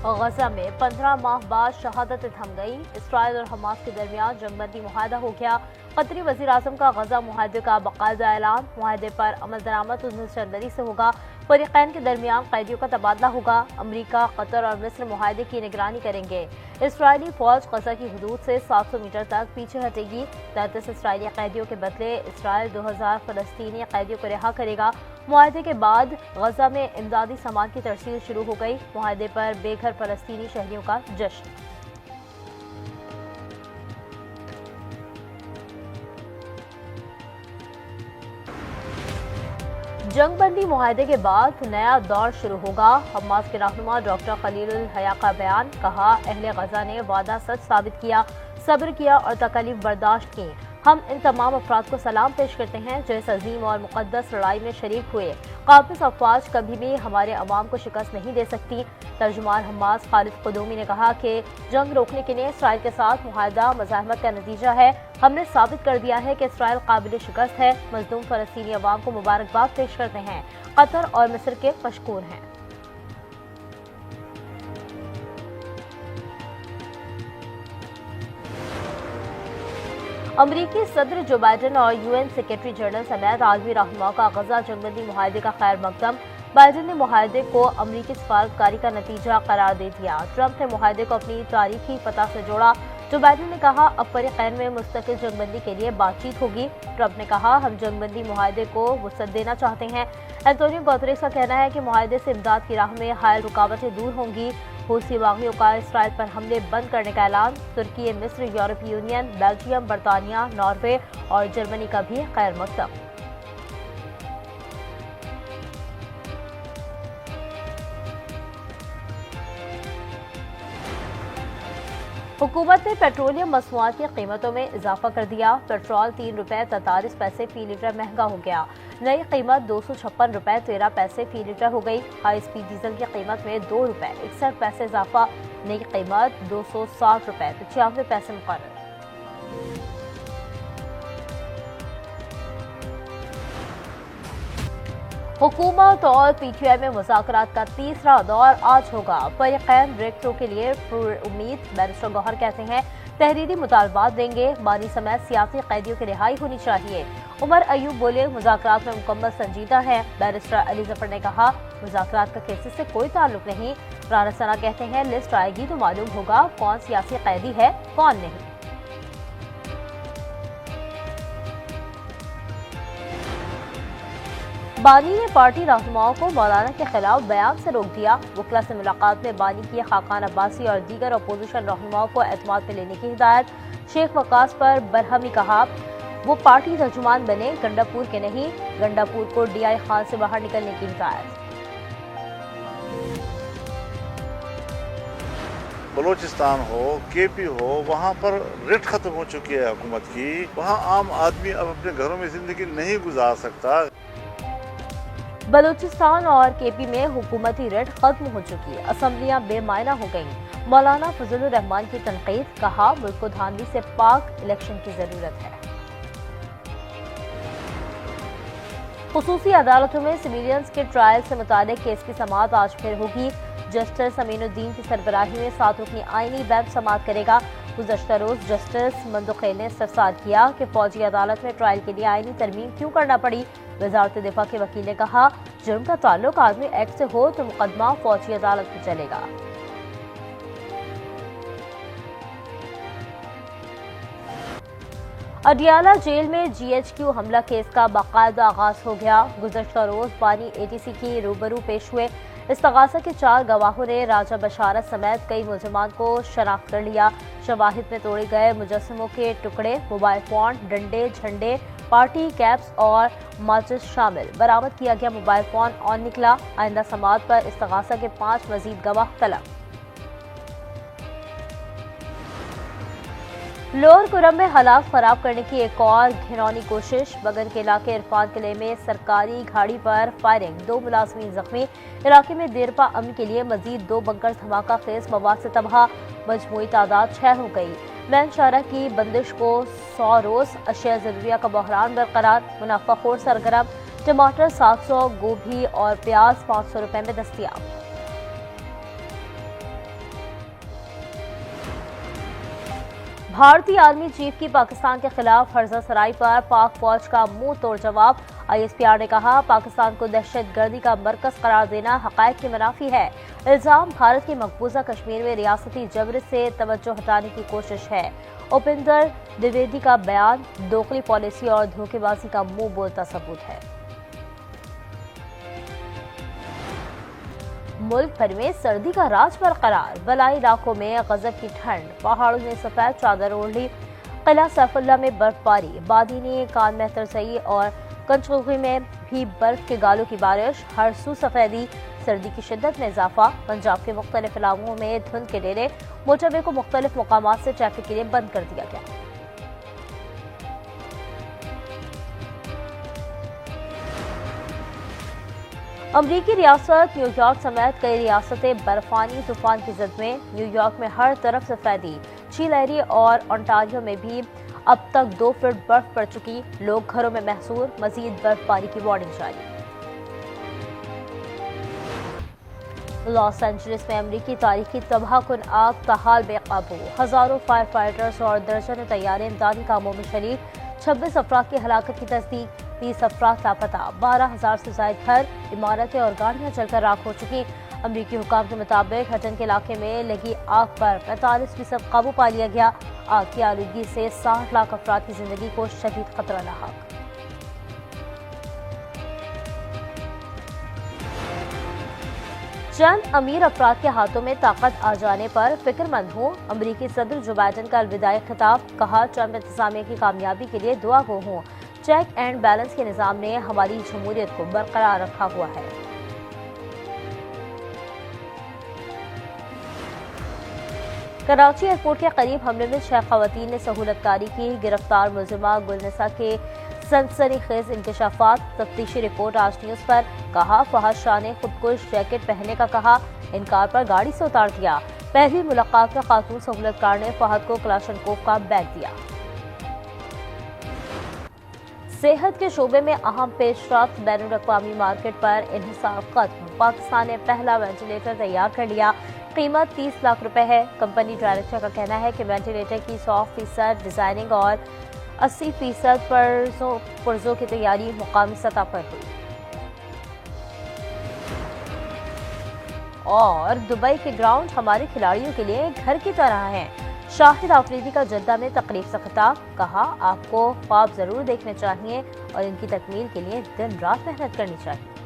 गजा में 15 माह बाद शहादत थम गई। इसराइल और हमास के दरमियान जंगबंदी मुआहदा हो गया। कतरी वज़ीर आज़म का गजा मुआहदे का बाकायदा ऐलान। मुआहदे पर अमल दरामद 19 जनवरी से होगा। फरीक़ैन के दरमियान कैदियों का तबादला होगा। अमरीका, कतर और मिस्र मुआहदे की निगरानी करेंगे। इसराइली फौज गजा की हदूद से 700 मीटर तक पीछे हटेगी। 33 इसराइली कैदियों के बदले इसराइल 2000 फलस्तीनी कैदियों को रिहा करेगा। मुआहदे के बाद गजा में इमदादी सामान की तरसील शुरू हो गई। मुआहदे पर बेघर फलस्तीनी शहरियों का जश्न। जंगबंदी मुआहदे के बाद नया दौर शुरू होगा। हमास के रहनुमा डॉक्टर खलीलुल हया का बयान। कहा, अहले गजा ने वादा सच साबित किया, सब्र किया और तकलीफ बर्दाश्त की। हम इन तमाम अफराद को सलाम पेश करते हैं जो इस अजीम और मुक़द्दस लड़ाई में शरीक हुए। काबिज़ अफवाज कभी भी हमारे अवाम को शिकस्त नहीं दे सकती। तर्जुमान हमास खालिद क़ुदूमी ने कहा कि जंग रोकने के लिए इसराइल के साथ मुआहदा मज़ाहमत का नतीजा है। हमने साबित कर दिया है कि इसराइल काबिल शिकस्त है। मज़लूम फ़लस्तीनी अवाम को मुबारकबाद पेश करते हैं। कतर और मिस्र के मशकूर हैं। अमरीकी सदर जो बाइडन और यूएन सेक्रेटरी जनरल समेत आलमी रहनुमाओं का गजा जंगबंदी मुआहदे का खैर मकदम। बाइडन ने मुआहदे को अमरीकी सफारतकारी का नतीजा करार दे दिया। ट्रंप ने मुआहदे को अपनी तारीखी फतह से जोड़ा। जो बाइडन ने कहा, अब फरीक़ैन में मुस्तकिल जंगबंदी के लिए बातचीत होगी। ट्रंप ने कहा, हम जंगबंदी मुआहदे को वुसअत देना चाहते हैं। एंटोनियो गुतेरेस का कहना है कि मुआहदे से इमदाद की राह में हायल रुकावटें दूर होंगी। हूसी बागियों का इसराइल पर हमले बंद करने का ऐलान। तुर्की, मिस्र, यूरोपीय यूनियन, बेल्जियम, बरतानिया, नॉर्वे और जर्मनी का भी खैर मकदम। हुकूमत ने पेट्रोलियम मसनूआत की कीमतों में इजाफा कर दिया। पेट्रोल 3 रुपये 43 पैसे फी लीटर महंगा हो गया। नई कीमत 256 रुपये 13 पैसे फी लीटर हो गई। हाई स्पीड डीजल की कीमत में 2 रुपये 61 पैसे इजाफा। नई कीमत 260 रुपये 95 पैसे मुकर्रर। हुकूमत और पीटीआई में मुज़ाकरात का तीसरा दौर आज होगा। फरीक़ैन ब्रेक थ्रू के लिए उम्मीद। बैरिस्टर गौहर कहते हैं, तहरीरी मुतालबात देंगे। बानी समेत सियासी कैदियों की रिहाई होनी चाहिए। उमर अयूब बोले, मुज़ाकरात में मुकम्मल संजीदा है। बैरिस्टर अली जफर ने कहा, मुज़ाकरात का केसेस से कोई ताल्लुक नहीं। राना सना कहते हैं, लिस्ट आएगी तो मालूम होगा कौन सियासी कैदी है कौन नहीं। बानी ने पार्टी रहनुमाओं को मौलाना के खिलाफ बयान से रोक दिया। वकला से मुलाकात में बानी की खाकान अब्बासी और दीगर अपोजिशन रहनुमाओं को एतमाद में लेने की हिदायत। शेख वकास पर बरहमी कहा, वो पार्टी तर्जुमान बने, गंडापुर के नहीं। गंडापुर को डीआई खान से बाहर निकलने की हिदायत। बलोचिस्तान हो, केपी हो, वहाँ पर रिट खत्म हो चुकी है हुकूमत की। वहाँ आम आदमी अब अपने घरों में जिंदगी नहीं गुजार सकता। बलूचिस्तान और केपी में हुकूमती रिट खत्म हो चुकी है। असम्बलियां बेमायना हो गईं। मौलाना फजलुर रहमान की तनकीद। कहा, मुल्क को धांधली से पाक इलेक्शन की जरूरत है। खुसूसी अदालतों में सिविलियंस के ट्रायल से मुतालिक केस की समाअत आज फिर होगी। जस्टिस अमीनुद्दीन की सरबराही में 7 रुकनी आईनी बेंच समाअत करेगा। गुज़श्ता रोज जस्टिस मंदुखेल ने इस्तफसार किया कि फौजी अदालत में ट्रायल के लिए आईनी तरमीम क्यों करना पड़ी। वजारत दिफा के वकील ने कहा, जुर्म का ताल्लुक आर्मी एक्ट से हो तो मुकदमा फौजी अदालत में चलेगा। अडियाला जेल में जीएचक्यू हमला केस का बाकायदा आगाज हो गया। गुज़श्ता रोज बानी एटीसी की रूबरू पेश हुए। इस्तगासा के 4 गवाहों ने राजा बशारत समेत कई मुलजमान को शनाख्त कर लिया। शवाहिद में तोड़े गए मुजस्समों के टुकड़े, मोबाइल फोन, डंडे, झंडे, पार्टी कैप्स और माचिस शामिल। बरामद किया गया मोबाइल फोन ऑन निकला। आइंदा समाअत पर इस्तगासा के 5 मजीद गवाह तलब। लोअर कुरम में हालात खराब करने की एक और घिनौनी कोशिश। बगन के इलाके इरफान किले में सरकारी गाड़ी पर फायरिंग, 2 मुलाजमीन जख्मी। इलाके में देरपा अमन के लिए मजीद 2 बंकर धमाका खेज मवाद से तबाह। मजमूई तादाद 6 हो गई। मैनशारा की बंदिश को 100 रोज। अशिया जरूरिया का बहरान बरकरार। मुनाफाखोर सरगर्म। टमाटर 700, गोभी और प्याज 500 रुपए में दस्तियाब। भारतीय आर्मी चीफ की पाकिस्तान के खिलाफ हर्जा सराई पर पाक फौज का मुंह तोड़ जवाब। ISPR ने कहा, पाकिस्तान को दहशतगर्दी का मरकज करार देना हकायक के मुनाफी है। इल्जाम भारत के मकबूजा कश्मीर में रियासती जबर से तवज्जो हटाने की कोशिश है। उपेंद्र द्विवेदी का बयान दोगली पॉलिसी और धोखेबाजी का मुंह बोलता सबूत है। मुल्क भर में सर्दी का राज बरकरार, बलाई इलाकों में गजब की ठंड, पहाड़ों में सफेद चादर ओढ़ ली। किला सैफुल्लाह में बर्फबारी, बादीनी कान में तरसई और कंचगोगी में भी बर्फ के गालों की बारिश, हर सू सफेदी, सर्दी की शिद्दत में इजाफा। पंजाब के मुख्तलिफ इलाकों में धुंध के डेरे, मोटरवे को मुख्तलिफ मकामात से ट्रैफिक के लिए बंद कर दिया गया। अमरीकी रियासत न्यूयॉर्क समेत कई रियासतें बर्फानी तूफान की जद में। न्यूयॉर्क में हर तरफ सफेदी, चीलहरी और ओंटारियो में भी अब तक 2 फीट बर्फ पड़ चुकी, लोग घरों में महसूर, मजीद बर्फबारी की वार्निंग जारी। लॉस एंजलिस में अमरीकी तारीखी तबाहकुन आग का हाल बेकाबू, हजारों फायर फाइटर्स और दर्जनों तैयारे इमदादी कामों में शरीक। 26 अफराद की हलाकत की तस्दीक, 20 अफराद लापता, 12,000 से ज्यादा घर, इमारतें और गाड़ियां जलकर राख हो चुकी। अमरीकी हुकाम के मुताबिक हटन के इलाके में लगी आग पर 45% काबू पा लिया गया। आग की आलूदगी से 60 लाख अफराद की जिंदगी को शदीद खतरा लाहक। चंद अमीर अफराद के हाथों में ताकत आ जाने पर फिक्रमंद हूँ। अमरीकी सदर जो बाइडन का अलविदाई खिताब, कहा, ट्रंप इंतजामिया की कामयाबी के लिए दुआ गो हूँ। चेक एंड बैलेंस के निजाम ने हमारी जमहूरियत को बरकरार रखा हुआ है। कराची एयरपोर्ट के करीब हमले में 6 खवातीन ने सहूलतकारी की। गिरफ्तार मुलजिमा गुलनिसा के सनसनीखेज इंकशाफात, तफ्तीशी रिपोर्ट आज न्यूज पर। कहा, फहद शाह ने खुदकुश जैकेट पहनने का कहा, इनकार पर गाड़ी से उतार दिया। पहली मुलाकात में खातून सहूलतकार ने फहद को क्लाशनकोव का बैग दिया। सेहत के शोबे में अहम पेशरफ्त, बैनुल अक़वामी मार्केट पर इन्हिसार खत्म। पाकिस्तान ने पहला वेंटिलेटर तैयार कर लिया, कीमत 30 लाख रुपए है। कंपनी डायरेक्टर का कहना है कि वेंटिलेटर की 100% डिजाइनिंग और 80% पुर्जों की तैयारी मुकामी सतह पर हुई। और दुबई के ग्राउंड हमारे खिलाड़ियों के लिए घर की तरह हैं। शाहिद आफरीदी का जद्दा में तकरीब से खिताब, कहा, आपको ख्वाब जरूर देखने चाहिए और इनकी तकमील के लिए दिन रात मेहनत करनी चाहिए।